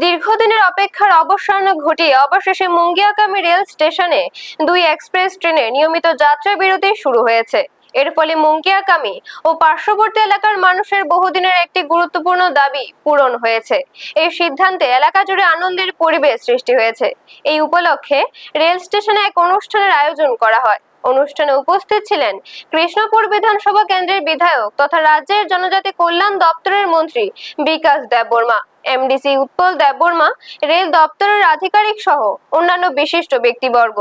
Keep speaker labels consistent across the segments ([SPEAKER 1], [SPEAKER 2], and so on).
[SPEAKER 1] দীর্ঘদিনের অপেক্ষার অবসান ঘটিয়ে অবশেষে মুঙ্গিয়াকামী রেল স্টেশনে 2 এক্সপ্রেস ট্রেনের নিয়মিত যাত্রা বিরতি শুরু হয়েছে। এর ফলে মুঙ্গিয়াকামী ও পার্শ্ববর্তী এলাকার মানুষের বহুদিনের একটি গুরুত্বপূর্ণ দাবি পূরণ হয়েছে। এই সিদ্ধান্তে এলাকা জুড়ে আনন্দের পরিবেশ সৃষ্টি হয়েছে। এই উপলক্ষে রেল স্টেশনে এক অনুষ্ঠানের আয়োজন করা হয়। অনুষ্ঠানে উপস্থিত ছিলেন কৃষ্ণপুর বিধানসভা কেন্দ্রের বিধায়ক তথা রাজ্যের জনজাতি কল্যাণ দপ্তরের মন্ত্রী বিকাশ দেববর্মা, এমডিসি উৎপল দেববর্মা, রেল দপ্তরের আধিকারিক সহ অন্যান্য বিশিষ্ট ব্যক্তিবর্গ।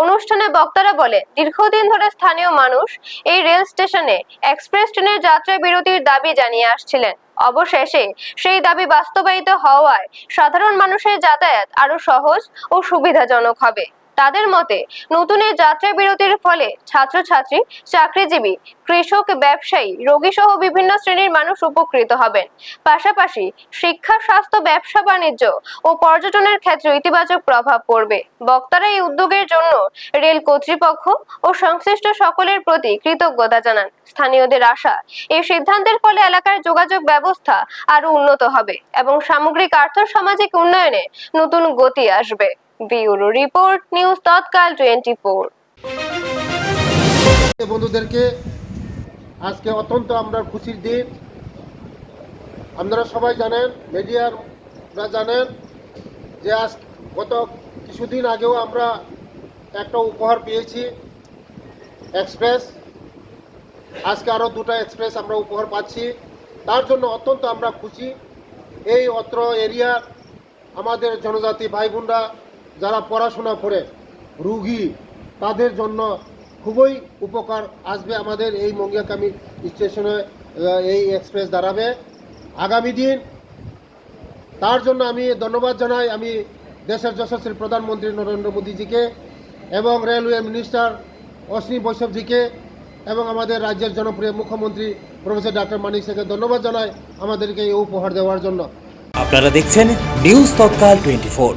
[SPEAKER 1] অনুষ্ঠানে বক্তারা বলে, দীর্ঘদিন ধরে স্থানীয় মানুষ এই রেল স্টেশনে এক্সপ্রেস ট্রেনের যাত্রা বিরতির দাবি জানিয়ে আসছিলেন। অবশেষে সেই দাবি বাস্তবায়িত হওয়ায় সাধারণ মানুষের যাতায়াত আরো সহজ ও সুবিধাজনক হবে। তাদের মতে, নতুন এই যাত্রা বিরতির ফলে ছাত্রছাত্রী, চাকরিজীবী, কৃষক, ব্যবসায়ী, রোগী সহ বিভিন্ন শ্রেণীর মানুষ উপকৃত হবেন। পাশাপাশি শিক্ষা, স্বাস্থ্য, ব্যবসা বাণিজ্য ও পর্যটনের ক্ষেত্রে ইতিবাচক প্রভাব পড়বে। বক্তারা এই উদ্যোগের জন্য রেল কর্তৃপক্ষ ও সংশ্লিষ্ট সকলের প্রতি কৃতজ্ঞতা জানান। স্থানীয়দের আশা, এই সিদ্ধান্তের ফলে এলাকার যোগাযোগ ব্যবস্থা আরো উন্নত হবে এবং সামগ্রিক আর্থ-সামাজিক উন্নয়নে নতুন গতি আসবে। ব্যুরো রিপোর্ট, নিউজ তৎকাল 24।
[SPEAKER 2] বন্ধুদেরকে আজকে অত্যন্ত আমরা খুশির দিন। আপনারা সবাই জানেন, মিডিয়ারা জানেন যে আজ গত কিছুদিন আগেও আমরা একটা উপহার পেয়েছি এক্সপ্রেস। আজকে আরও 2টা এক্সপ্রেস আমরা উপহার পাচ্ছি। তার জন্য অত্যন্ত আমরা খুশি। এই অত্র এরিয়ার আমাদের জনজাতি ভাই বোনরা যারা পড়াশোনা করে রুগী, তাদের জন্য খুবই উপকার আসবে। আমাদের এই মুঙ্গিয়াকামী স্টেশনে এই এক্সপ্রেস দাঁড়াবে আগামী দিন। তার জন্য আমি ধন্যবাদ জানাই আমি দেশের যশস্বী প্রধানমন্ত্রী নরেন্দ্র মোদীজিকে এবং রেলওয়ে মিনিস্টার অশ্বিনী বৈষ্ণবজিকে এবং আমাদের রাজ্যের জনপ্রিয় মুখ্যমন্ত্রী প্রফেসর ডক্টর মানিক শেখকে ধন্যবাদ জানাই আমাদেরকে এই উপহার দেওয়ার জন্য।
[SPEAKER 3] আপনারা দেখছেন নিউজ তৎকাল 24।